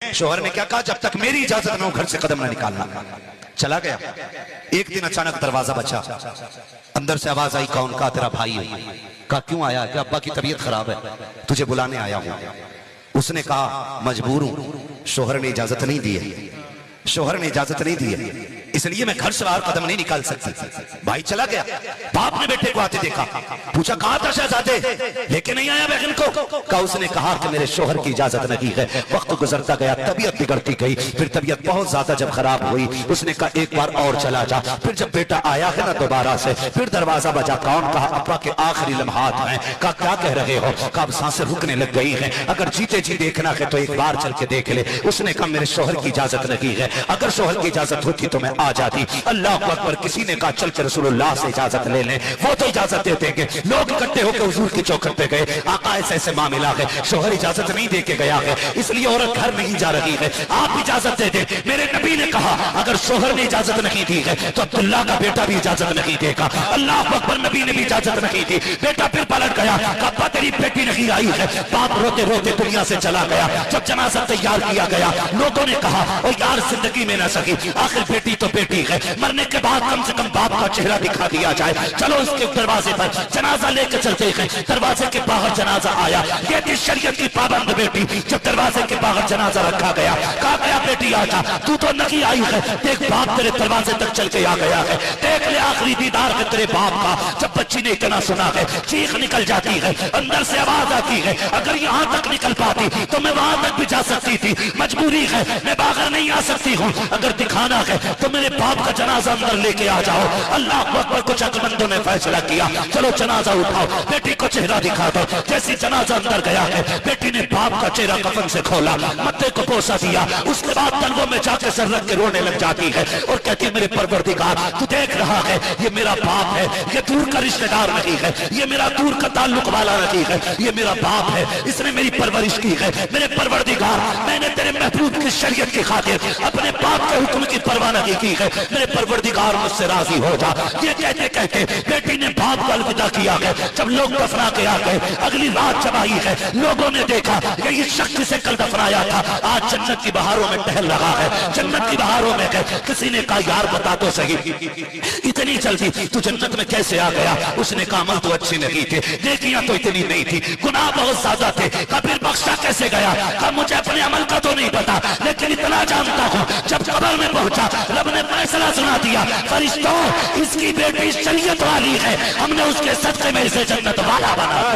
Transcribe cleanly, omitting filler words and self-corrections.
شوہر نے کیا کہا؟ جب تک میری اجازت نہ ہو گھر سے قدم نہ نکالنا۔ چلا گیا۔ ایک دن اچانک دروازہ بچا، اندر سے آواز آئی، کون؟ کہا تیرا بھائی ہے۔ کہا کیوں آیا؟ کہ ابا کی طبیعت خراب ہے، تجھے بلانے آیا ہوں۔ اس نے کہا مجبور ہوں، شوہر نے اجازت نہیں دی ہے، شوہر نے اجازت نہیں دی ہے، اس لیے میں گھر سے باہر قدم نہیں نکال سکتی۔ بھائی چلا گیا۔ باپ نے بیٹے کو آتے دیکھا، پوچھا کہاں تھا شہزادے؟ لے کے نہیں آیا بہن کو؟ کہا اس نے کہا کہ میرے شوہر کی اجازت نہیں ہے۔ وقت گزرتا گیا، طبیعت بگڑتی گئی، پھر طبیعت بہت زیادہ جب خراب ہوئی، اس نے کہا ایک بار اور چلا جا۔ پھر جب بیٹا آیا ہے نا دوبارہ سے، پھر دروازہ بجا، کون؟ کہا ابا کے آخری لمحات ہیں۔ کہا کیا کہہ رہے ہو؟ کہا اب سانسیں رکنے لگ گئی ہیں، اگر جیتے جی دیکھنا ہے تو ایک بار چل کے دیکھ لے۔ اس نے کہا میرے شوہر کی اجازت نہیں ہے، اگر شوہر کی اجازت ہوتی تو میں آ جاتی۔ اللہ اکبر۔ کسی نے کہا چل کے رسول اللہ سے اجازت لے لیں، وہ تو اجازت دے دیں گے۔ لوگ اکٹھے ہو کے حضور کی چوکھٹ پہ گئے، آقا ایسے ایسے معاملہ ہے، شوہر اجازت نہیں دے کے گیا ہے، اس لیے عورت گھر نہیں جا رہی ہے، آپ اجازت دے دیں۔ میرے نبی نے کہا اگر شوہر نے اجازت نہیں دی ہے تو عبداللہ کا بیٹا بھی اجازت نہیں دے گا۔ اللہ اکبر۔ نبی نے بھی اجازت نہیں دی، بیٹا پھر پلٹ گیا، کہا ابا تیری بیٹی نہیں آئی ہے۔ باپ روتے روتے دنیا سے چلا گیا۔ جب جنازہ تیار کیا گیا، لوگوں نے کہا او یار زندگی میں نہ سکی، آخر بیٹی تو بیٹی ہے، مرنے کے بعد کم سے کم باپ کا چہرہ دکھا دیا جائے، چلو اس کے دروازے پر جنازہ لے کے چلتے ہیں۔ دروازے کے باہر جنازہ آیا، یہ تھی شریعت کی پابند بیٹی۔ جب دروازے کے باہر جنازہ رکھا گیا، کہا گیا بیٹی آجا، تو نہیں آئی ہے، دیکھ باپ تیرے دروازے تک چل کے آ گیا ہے، دیکھ لے آخری دیدار ہے تیرے باپ کا۔ جب بچی نے اتنا سنا ہے، چیخ نکل جاتی ہے، اندر سے آواز آتی ہے، اگر یہاں تک نکل پاتی تو میں وہاں تک بھی جا سکتی تھی، مجبوری ہے میں باہر نہیں آ سکتی ہوں، اگر دکھانا ہے تو میرے باپ کا جنازہ اندر لے کے آ جاؤ۔ اللہ اکبر۔ کچھ عقلمندوں نے فیصلہ کیا، چلو جنازہ اٹھاؤ، بیٹی کو چہرہ دکھا دو۔ جیسی جنازہ اندر گیا ہے، بیٹی نے باپ کا چہرہ کفن سے کھولا، متھے کو بوسہ دیا، اس کے بعد تلووں میں جا کے سر رکھ کے رونے لگ جاتی ہے اور کہتی ہے میرے پروردگار تو دیکھ رہا ہے، یہ میرا باپ ہے، یہ دور کا رشتہ دار نہیں ہے، یہ میرا دور کا تعلق والا نہیں ہے، یہ میرا باپ ہے، اس نے میری پرورش کی ہے۔ میرے پروردگار میں نے تیرے محبوب کی شریعت کی خاطر اپنے باپ کے حکم کی پرواہ نہیں کی ہے، میرے پروردگار مجھ سے راضی ہو جا۔ یہ کہتے کہتے بیٹی نے باپ کو الوداع کیا ہے۔ جب لوگ دفنا کے آ گئے، اگلی رات جب آئی ہے، لوگوں نے دیکھا کہ یہ شخص جسے کل دفنایا تھا آج جنت کی بہاروں میں ٹہل رہا ہے، جنت کی بہاروں میں گئے۔ کسی نے کہا یار بتا تو صحیح، اتنی جلدی تو جنت میں کیسے آ گیا؟ اس نے کہا عمل تو اچھی نہیں تھے، نیکیاں تو اتنی نہیں تھی، گناہ بہت زیادہ تھے۔ کہا پھر بخشا کیسے گیا؟ کہا مجھے اپنے عمل کا تو نہیں پتا، لیکن اتنا جانتا ہوں جب قبر میں پہنچا رب نے فیصلہ سنا دیا، فرشتوں اس کی بیٹی شریعت والی ہے، ہم نے اس کے صدقے میں اسے جنت والا بنا۔